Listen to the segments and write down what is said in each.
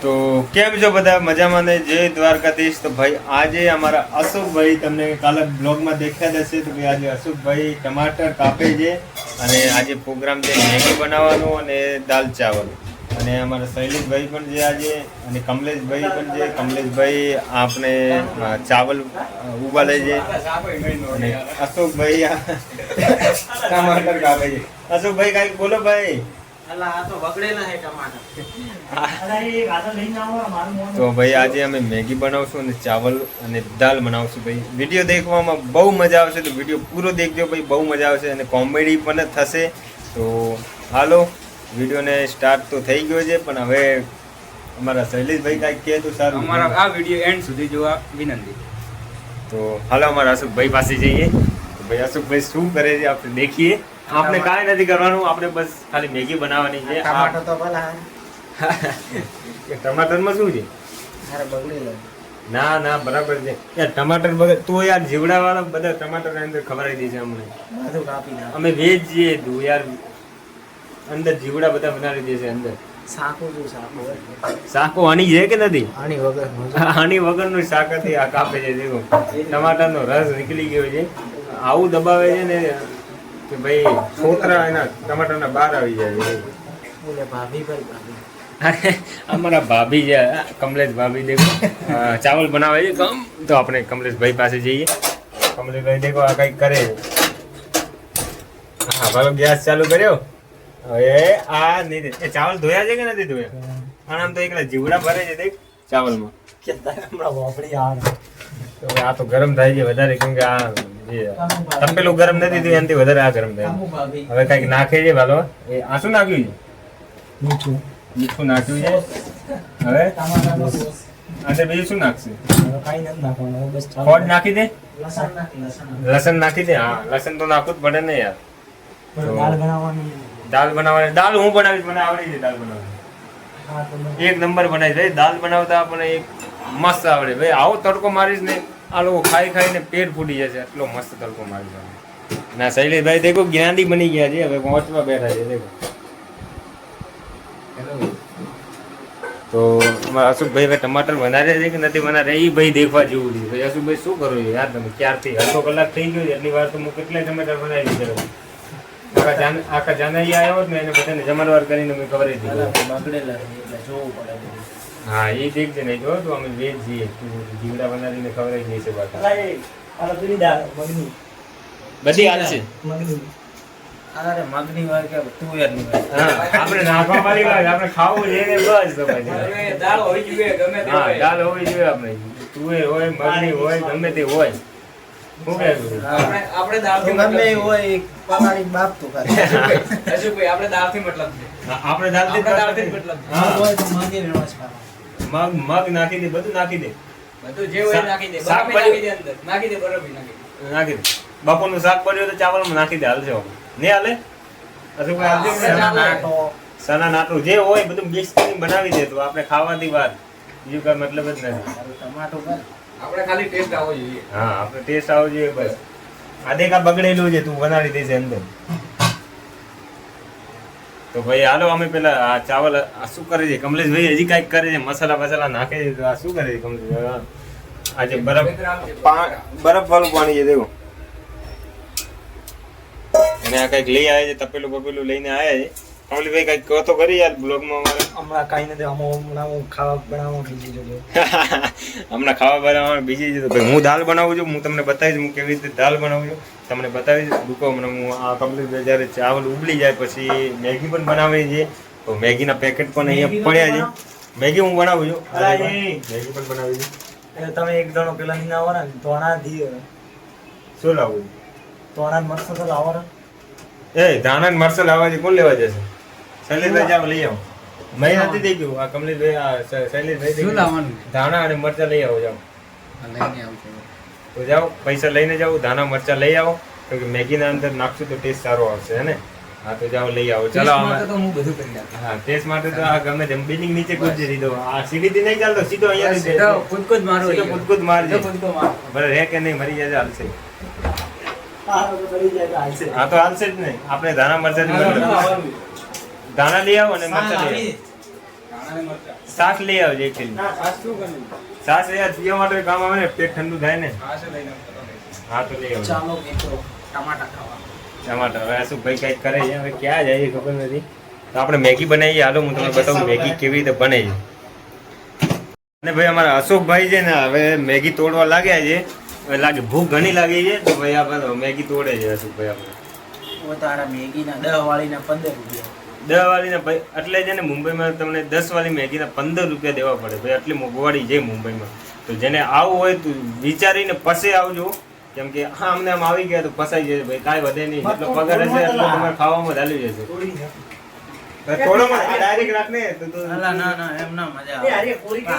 તો કેમ છો બધા મજામાં ને જય દ્વારકાધીશ। તો ભાઈ આજે અમારા અશોકભાઈ તમને કાલે બ્લોગમાં દેખ્યા હશે તો ભાઈ આજે અશોકભાઈ ટમાટર કાપે છે અને આજે પ્રોગ્રામ છે મેગી બનાવવાનો અને દાલ ચાવલ અને અમારા શૈલેષભાઈ પણ છે આજે અને કમલેશભાઈ પણ છે। કમલેશભાઈ આપણે ચાવલ ઉબાલે છે અને અશોકભાઈ ટમાટર કાપે છે। અશોકભાઈ કાંઈક બોલો ભાઈ। તો ભાઈ આજે અમે મેગી બનાવશું અને ચાવલ અને દાલ બનાવશું ભાઈ। વિડીયો દેખવામાં બહુ મજા આવશે તો વિડીયો પૂરો દેખજો ભાઈ, બહુ મજા આવશે અને કોમેડી પણ થશે। તો હાલો વિડીયોને સ્ટાર્ટ તો થઈ ગયો છે પણ હવે અમારા શૈલેષભાઈ કાંઈક કહે તો સારું। અમારા આ વિડીયો એન્ડ સુધી જોવા વિનંતી। તો હાલો અમારા અશોકભાઈ પાસે જઈએ તો ભાઈ અશોકભાઈ શું કરે છે આપણે દેખીએ। આપણે કાંઈ નથી કરવાનું, આપણે બસ ખાલી મેગી બનાવવાની છે। ટમાટર તો ભલા ટમાટરમાં શું છે? ના ના બરાબર છે યાર, ટમાટર વગર તો યાર જીવડા વાળા બધા ટમાટર અંદર ખવડાવી દે છે અમને। બધું કાપી નાખ। અમે વેજ છીએ તું યાર, અંદર જીવડા બધા બનાવી દે છે અંદર। શાકો જો શાકો આની છે કે નથી? આની વગર આની વગરનું શાક હતી આ કાપે છે દેખો, ટમાટરનો રસ નીકળી ગયો છે। આવું દબાવે છે ને કે ભાઈ છોકરા એના ટમાટરના બહાર આવી જાય છે। બોલે ભાભી ભાઈ ભાભી અરે અમારા ભાભી છે કમલેશ ભાભી દેખો ચાવલ બનાવે છે કમ। તો આપણે કમલેશભાઈ પાસે જઈએ। કમલેશભાઈ દેખો આ કંઈક કરે છે। હા ભાઈ ગેસ ચાલુ કર્યો। હવે આ નહીં એ ચાવલ ધોયા છે કે નથી ધોયા? આમ તો એકલા જીવડા ભરે છે દેખ ચાવલમાં। કે હમણાં વાપરી યાર તો આ તો ગરમ થાય છે વધારે કેમ કે આ જે તપેલું ગરમ નથી થયું એનાથી વધારે આ ગરમ થાય। ભાભી હવે કંઈક નાખે છે ભાલો એ આ શું નાખ્યું છે? મીઠું મીઠું નાખ્યું છે। હવે ટમાટરનો સોસ અંદર બીજું શું નાખશે? કાઈ નથી નાખવાનું બસ ખોડ નાખી દે, લસણ નાખી લસણ નાખી દે। હા લસણ તો નાખવું જ પડે ને યાર। દાળ બનાવવાની દાલ બનાવવાની, દાલ હું બનાવીશ, મને આવડી છે દાલ બનાવવાની, હા તો એક નંબર બનાવી ભાઈ દાલ બનાવતા આપણે એક મસ્ત આવડે ભાઈ। આવો તડકો મારીશ ને આ લોકો ખાઈ ખાઈને પેટ ફૂટી જશે, એટલો મસ્ત તડકો મારીશ ના। શૈલેષભાઈ દેખો જ્ઞાની બની ગયા છે, હવે પહોંચવા બેઠા છે દેખો। તો અમારા અશોકભાઈ હવે ટમાટર બનાવે છે કે નથી બનાવે એ ભાઈ દેખવા જેવું છે ભાઈ। અશોકભાઈ શું કરો છો યાર તમે? ક્યારથી અડધો કલાક થઈ ગયો છે, એટલી વાર તો હું કેટલાય ટમાટર બનાવી દીધા। આખા જાનૈયા આવ્યો હોત ને એને બધાને જમણવાર કરીને મેં ખબર દીધું બગડેલા છે એટલે જોવું પડે હા એ દેખજે નહીં જો તો અમે વેજ છીએ, જીવડા બનાવીને ખવડાવી દઈશે બાકી અરે પીડી દાળ મગની બધી હાલશે। મગની અરે મગની વાર કે તુવેરની વાર હા આપણે નાખવા વાળી વાત, આપણે ખાવું છે ને બસ તો પછી દાળ હોવી જોઈએ ગમે તે હા હોય। દાલ હોવી જોઈએ આપણે, તુવેર હોય મગની હોય ગમે તે હોય। શું કહેવું? આપણે દાળથી ગમે મતલબ હોય પલાળી બાપ તો કરે અશોકભાઈ આપણે દાળથી મતલબ છે। આપણે દાલથી આપણે દાળથી જ મતલબ છે। હા હોય તો મગી વેણસ ખાવા મગ નાખી દે, બધું નાખી દે, બધું જે હોય એ નાખી દે, શાક બરફી નાખી દે અંદર, નાખી દે બરફી નાખી દે। નાખી દે। બપોરનું શાક પડ્યું તો ચાવલમાં નાખી દે, હાલશે નહીં હાલે? અશોકભાઈ હાલશે કે નહીં? નાટો સના નાટું જે હોય બધું મિક્સ કરીને બનાવી દે તો આપણે ખાવાથી વાત, બીજું કઈ મતલબ જ નથી। ટમાટો કર આપણે ખાલી ટેસ્ટ આવવો જોઈએ। હા આપણે ટેસ્ટ આવવો જોઈએ બસ। આ દેખ આ બગડેલું છે તું બનાવી દેશે અંદર। તો ભાઈ હાલો અમે પેલા આ ચાવલ આ શું કરે છે કમલેશભાઈ? હજી કાંઈક કરે છે, મસાલા બસાલા નાખે છે તો આ શું કરે છે કમલેશભાઈ? આજે બરફ બરફ વાળું પાણી છે દેખો, અને આ કંઈક લઈ આવ્યા છે, તપેલું બપેલું લઈને આવ્યા છે। કમલેશભાઈ કંઈક કહો તો કરી યાર બ્લોગમાં અમારે। હમણાં કાંઈ નથી હમણાં હું ખાવા બનાવવા બીજી જોડે હમણાં ખાવા બનાવવાનું બીજી છે તો ભાઈ હું દાલ બનાવું છું, હું તમને બતાવીશ હું કેવી રીતે દાલ બનાવું છું, તમને બતાવીશ રૂકો હમણાં હું આ કમ્પ્લીટ જ્યારે ચાવલ ઉબલી જાય પછી મેગી પણ બનાવી છે તો મેગીના પેકેટ પણ અહીંયા પડ્યા છે। મેગી હું બનાવું છું, મેગી પણ બનાવી છે। એટલે તમે એક જણો પેલા નહીં આવો ને ધોણા ધી શું લાવવું? ધોણા મરસા તો લાવો ને એ ધાણા ને મરચાં લાવવા છે, કોણ લેવા જશે? શૈલેષભાઈ જાવ લઈ આવો, મેં નથી દઈ ગયું આ કમલેશભાઈ આ શૈલેષભાઈ શું લાવવાનું? ધાણા અને મરચાં લઈ આવો જાઓ, લઈને આવશે। તો જાઓ પૈસા લઈને જાઓ, ધાણા મરચાં લઈ આવો તો કે મેગીના અંદર નાખશું તો ટેસ્ટ સારો આવશે હે ને। હા તો જાઓ લઈ આવો ચાલો। તો હું બધું કરી નાખું। હા ટેસ્ટ માટે તો આ ગમે તેમ બિલ્ડિંગ નીચે કૂદી દીધો, આ સીડીથી નહીં ચાલતો, સીધો અહીંયા સીધો કૂદકો જ મારો સીધો કૂદકૂદ મારજે, કૂદકો મારો। ભલે રહે કે નહીં મરી જાય હાલશે। હા તો હાલશે જ નહીં, આપણે ધાણા મરચાં ધાણા લઈ આવો અને મરચાં લઈ આવો। છાશ લઈ આવજો એક કિલો છાશ પીવા માટે કામ આવે ને પેટ ઠંડુ થાય ને હા તો લઈ આવજો ચાલો મિત્રો ટમાટા ખાવા. ટમાટર હવે અશોકભાઈ કઈક કરે છે હવે ક્યાં જાય એ ખબર નથી તો આપણે મેગી બનાવીએ હાલો હું તમને બતાવું મેગી કેવી રીતે બને છે અને ભાઈ અમારા અશોકભાઈ છે ને હવે મેગી તોડવા લાગ્યા છે હવે લાગે ભૂખ ઘણી લાગી છે તો ભાઈ આપણે મેગી તોડે છે અશોકભાઈ આપણે ઓ તારા મેગીના 10 વાળીના 15 રૂપિયા. 10 વાળીના ભાઈ એટલે છે ને મુંબઈમાં તમને 10 વાળી મેગીના 15 રૂપિયા દેવા પડે ભાઈ આટલી મોંઘવાડી છે મુંબઈમાં તો જેને આવવું હોય તો વિચારીને પછી આવજો કેમ કે હા અમને આમ આવી ગયા તો ફસાઈ જશે ભાઈ કાંઈ વધે નહીં જેટલો પગાર હશે એટલો તમારે ખાવામાં ચાલી જશે થોડોમાં ડાયરેક્ટ રાખને તો અલા ના ના એમ ના મજા આવે.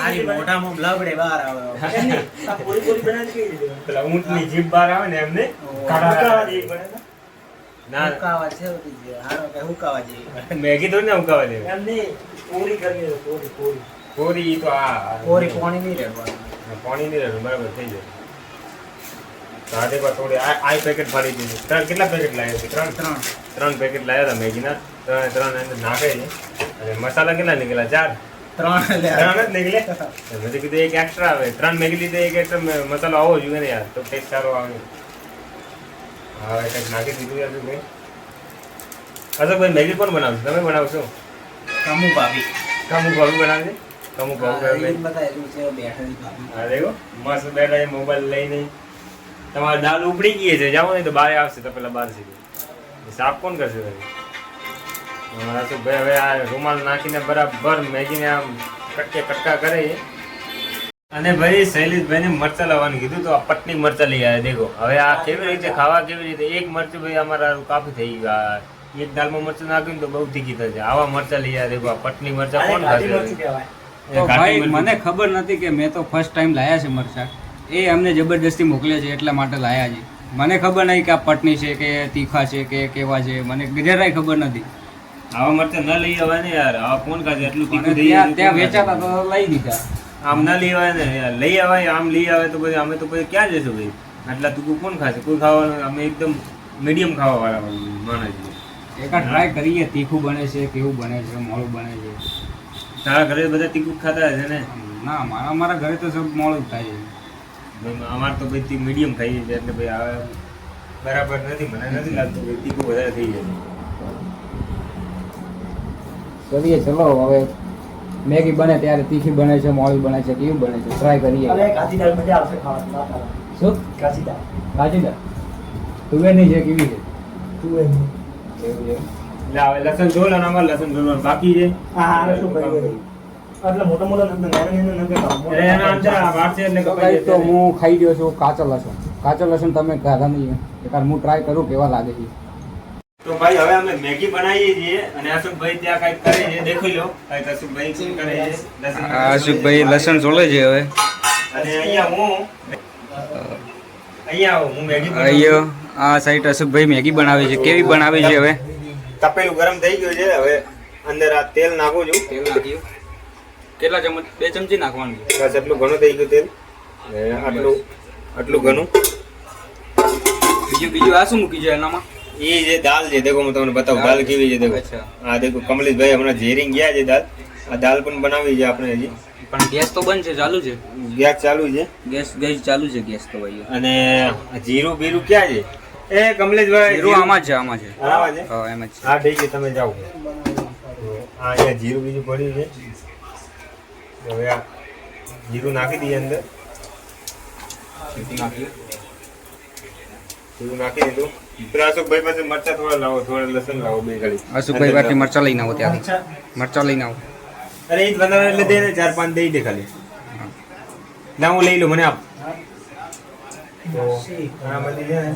હારી મોઢામાં બ્લબડે બહાર આવે. પેલા ઊંટની જીભ બહાર આવે ને એમને ના હુકાવા છે ઓલી જે હારો કે હુકાવા જેવી. મેગી થોડી ને ઉકાવા દેવી પૂરી તો આ કોરી પાણી નહીં રહેવાનું. પાણી નહીં રહેવું બરાબર થઈ જાય સાદે પર થોડી આ પેકેટ ફાડી દીધું કેટલા પેકેટ લાવ્યા છે ત્રણ પેકેટ લાવ્યા હતા મેગીના ત્રણ અંદર નાખે છે અને મસાલા કેટલા નીકળ્યા 4 3 ત્રણ જ નીકળે મેં કીધું એક એક્સ્ટ્રા આવે 3 મેગી લીધે એક એક્સ્ટ્રા મસાલો આવવો જોઈએ ને યાર તો ટેસ્ટ સારો આવે હા કંઈક નાખી દીધું યાર ભાઈ અશોકભાઈ મેગી કોણ બનાવશે તમે બનાવશો કમુ ભાભી કમુ ભાભી બનાવશે કમુ ભાભી એ બતાયેલું છે બેઠેલી ભાભી. હા દેખો મસ્ત બેઠા છે મોબાઈલ લઈને તમારે દાલ ઉપડી ગઈ છે જાઓ ને તો બહાર આવશે તો પેલા બહાર સીધી સાફ કોણ કરશે અમારા તો ભાઈ હવે આ રૂમાલ નાખીને બરાબર મેગીને આમ કટકા કરે છે અને ભાઈ શૈલેષભાઈને મરચાં લાવવાનું કીધું તો આ પટની મરચાં લઈ આવ્યા દેખો હવે આ કેવી રીતે ખાવા કેવી રીતે એક મરચું ભાઈ અમારા કાફી થઈ ગયું એક દાલમાં મરચું નાખ્યું ને તો બહુ તીખી થશે આવા મરચાં લઈ આવ્યા દેખો આ પટની મરચાં કોણ ખાશે તો ભાઈ મને ખબર નથી કે મેં તો ફર્સ્ટ ટાઈમ લાયા છે મરચાં એ અમને જબરદસ્તી મોકલે છે એટલા માટે લાયા છે મને ખબર નહીં કે આ પટની છે કે તીખા છે કે કેવા છે મને જરાય ખબર નથી આવા મરચાં ન લઈ આવવાય ને યાર આવા કોણ ખાશે એટલું તીખું અને થઈ ત્યાં ત્યાં વેચાતા તો લઈ દીધા આમ ના લઈ આવે ને યાર લઈ આવાય આમ લઈ આવે તો પછી અમે તો પછી ક્યાં જઈશું ભાઈ આટલા તીખું કોણ ખાશે કોઈ ખાવાનું અમે એકદમ મીડિયમ ખાવા વાળા માણસ છીએ એકા ટ્રાય કરીએ તીખું બને છે કેવું બને છે મોડું બને છે તારા ઘરે બધા તીખું ખાતા હશે ને ના મારા ઘરે તો સબ મોડું જ થાય છે અમારે તો ભાઈ મીડિયમ ખાઈએ છીએ એટલે ભાઈ આ બરાબર નથી મને નથી લાગતું કે તીખું વધારે થઈ જાય કરીએ ચલો હવે મેગી બને ત્યારે તીખી બને છે મોડી બને છે કેવું બને છે ટ્રાય કરીએ શું કાચી દાળ તુવેરની છે કેવી છે એવું છે એટલે હવે લસણ ઝોલ અને અમારે લસણ ઝોલવાનું બાકી છે એટલે એના અંદર આ વાર છે એટલે તો કપાઈ guys, તો હું ખાઈ ગયો છું કાચો લસણ તમે ખાધા નહીં એકવાર હું ટ્રાય કરું કેવા લાગે છે તો ભાઈ હવે અમે મેગી બનાવીએ છીએ અને અશોકભાઈ ત્યાં કઈક કરે છે દેખી લો કઈક અશોકભાઈ શું કરે છે અશોકભાઈ લસણ ચોલે છે હવે અને અહીંયા હું મેગી બનાવું. અહીંયા આ સાઈડ અશોકભાઈ મેગી બનાવે છે કેવી બનાવે છે હવે તપેલું ગરમ થઈ ગયું છે હવે અંદર આ તેલ નાખું છું તેલ નાખ્યું કેટલા ચમચ 2 ચમચી નાખવાનું છે બસ એટલું ઘણું થઈ ગયું તેલ આટલું ઘણું બીજું આ શું મૂકી છે એનામાં એ જે દાલ છે દેખો હું તમને બતાવું દાલ કેવી છે દેખો અચ્છા. આ દેખો કમલેશભાઈ હમણાં ઝેરિંગ ગયા છે દાલ આ દાલ પણ બનાવી છે આપણે હજી પણ ગેસ તો બંધ છે ચાલુ છે ગેસ ચાલુ છે ગેસ ચાલુ છે ગેસ તો ભાઈ અને આ જીરું બીરું ક્યાં છે એ કમલેશભાઈ જીરું આમાં જ છે આમાં છે હા એમ જ છે હા ઠીક છે તમે જાઓ હા અહીંયા જીરું બીજું પડ્યું છે હવે આ જીરું નાખી દઈએ અંદર જીરું નાખી દીધું પેલા અશોકભાઈ પાસે મરચા થોડા લાવો થોડા લસણ લાવો બે ઘડી અશોકભાઈ પાછી મરચા લઈને આવો ત્યાંથી મરચા લઈને આવો અરે એ જ બનાવે એટલે દે ને 4-5 દઈ દે ખાલી ના હું લઈ લઉં મને આપ તો હા બધી છે ને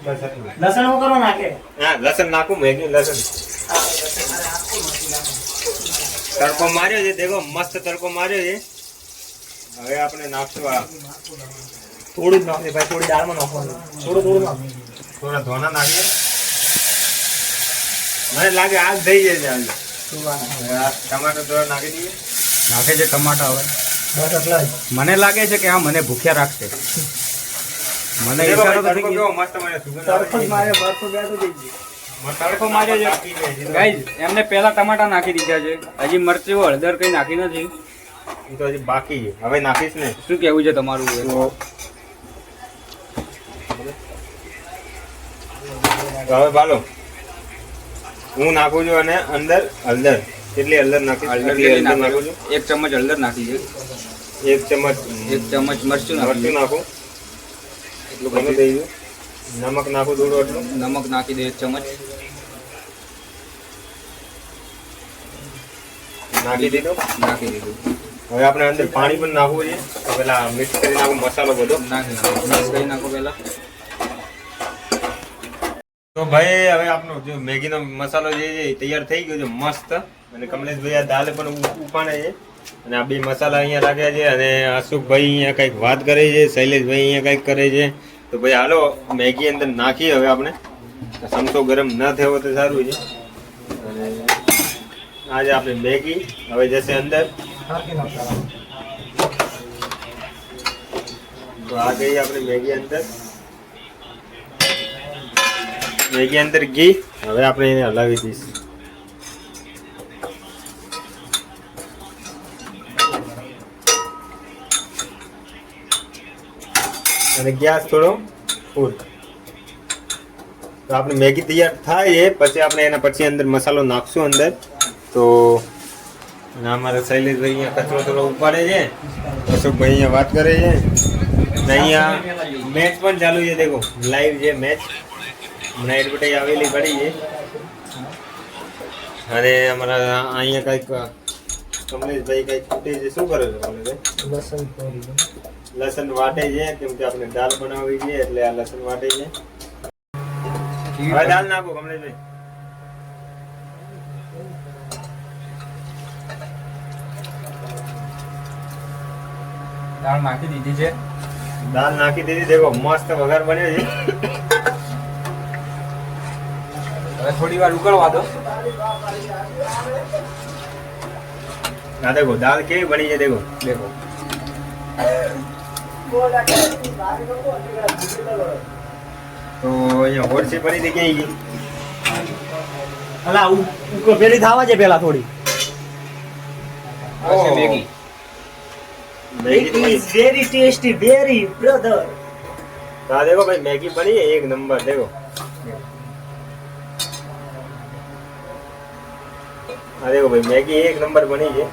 બસ એટલું. હા લસણ નાખું મેગી લસણ તડકો માર્યો છે દેખો મસ્ત તડકો માર્યો છે હવે આપણે નાખશું આ થોડું જ નાખીએ ભાઈ થોડી દાળમાં નાખવાનું થોડા ધોના નાખીએ મને લાગે આગ થઈ જાય છે આજે ટમાટર થોડા નાખી દઈએ નાખે છે ટમાટા હવે મને લાગે છે કે આ મને ભૂખ્યા રાખશે મને દેખો ઈશારો ભાઈ, તો તડકો થઈ કેવો ગયો. મસ્ત મને સુગંધ આવે છે. તડકો માર્યો છે ગાઈઝ. એમને પહેલા ટમાટા નાખી દીધા છે, હજી મરચું હળદર કઈ નાખી નથી. એ તો હજી બાકી છે, હવે નાખીશ ને. શું કેવું છે તમારું? તો હવે બાલો હું નાખું છું અને અંદર હળદર. કેટલી હળદર નાખીશ? હળદર નાખું છું. 1 ચમચ હળદર નાખી છે, 1 ચમચ 1 ચમચ મરચું મરચું નાખું. એટલું ઘણું થઈ ગયું. નમક નાખું થોડું એટલું. નમક નાખી દે 1 ચમચ. નાખી દીધું. નાખી દીધું. હવે આપણે અંદર પાણી પણ નાખવું છે. તો પેલા મિક્સ કરી નાખું મસાલો બધો. નાખી નાખો પહેલા. તો ભાઈ હવે આપણો જે મેગીનો મસાલો જે છે એ તૈયાર થઈ ગયો છે મસ્ત. અને કમલેશભાઈ આ દાળ પણ ઉપાડે છે અને આ બે મસાલા અહીંયા રાખ્યા છે. અને અશોકભાઈ અહીંયા કંઈક વાત કરે છે, શૈલેષભાઈ અહીંયા કંઈક કરે છે. તો ભાઈ હાલો મેગી અંદર નાખીએ હવે આપણે. સમસો ગરમ ન થયો તો સારું છે. અને આજે આપણે મેગી હવે જશે અંદર. તો આ ગઈ આપણે મેગી અંદર. મેગી અંદર ઘી. હવે આપણે એને હલાવી દઈશું. અને ગેસ થોડો ફૂલ. તો આપણે મેગી તૈયાર થાય છે પછી આપણે એના પછી અંદર મસાલો નાખશું અંદર. તો અમારા શૈલેષભાઈ અહીંયા કચરો થોડો ઉપાડે છે, અશોકભાઈ અહીંયા વાત કરે છે. અને અહીંયા મેચ પણ ચાલુ છે, દેખો લાઈવ છે મેચ. હમણાં એડવર્ટાઈઝ આવેલી પડી છે. અને અમારા અહીંયા કંઈક કમલેશભાઈ કંઈક ખૂટે છે. શું કરે છે કમલેશભાઈ? લસણ વાટે છે, કેમ કે આપણે દાળ બનાવવી છે એટલે આ લસણ વાટે છે. હવે દાળ નાખો કમલેશભાઈ. દાળ નાખી દીધી છે. દાળ નાખી દીધી. દેખો મસ્ત વઘાર બન્યો છે. હવે થોડી વાર ઉકળવા દો. આ દેખો દાળ કેવી બની છે. દેખો દેખો તો અહીંયા હોડસી પડી હતી ક્યાંય ગઈ? અલા પેલી થાવા છે પેલા થોડી. આ છે મેગી. મેગી બની. Very tasty, very brother. તો આ દેખો ભાઈ મેગી બની છે એક નંબર. દેખો આ દેખો ભાઈ મેગી એક નંબર બની છે.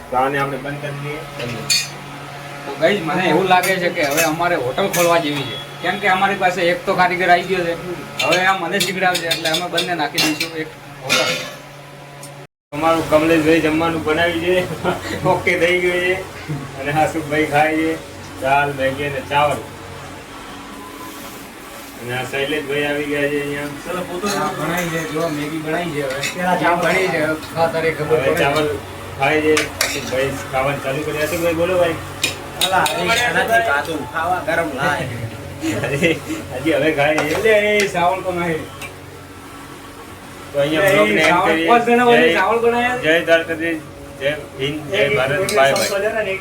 તો આને આપણે બંધ કરી દઈએ. તો ગાઈઝ મને એવું લાગે છે કે હવે અમારે હોટલ ખોલવા જેવી છે, કેમ કે અમારી પાસે એક તો કારીગર આવી ગયો છે. હવે આ મને શીખડાવશે એટલે અમે બંને નાખી દઈશું એક હોટલ. અમારું કમલેશભાઈ જમવાનું બનાવ્યું છે. ઓકે થઈ ગયું છે. અને હાસુભાઈ ખાય છે દાળ મેગી અને ચાવલ. અને આ શૈલેષભાઈ આવી ગયા છે અહીંયા. ચલો પોતો બનાવી છે, જો મેગી બનાવી છે. હવે પેલા ચાવલ બની છે, ખા તારે ખબર હવે પડે. ચાવલ ખાય છે. ભાઈ ખાવાનું ચાલુ કરી. હાસુભાઈ બોલો ભાઈ. અલા એનાથી કાચું ખાવા ગરમ લાય. હજી હવે ખાય છે. એટલે એ ચાવલ તો નહીં. તો અહીંયા બ્લોગને એન્ડ કરીએ. ચાવલ જય બનાવ્યા. જય દ્વારકાધીશ, જય હિન્દ, જય ભારત, બાય બાય.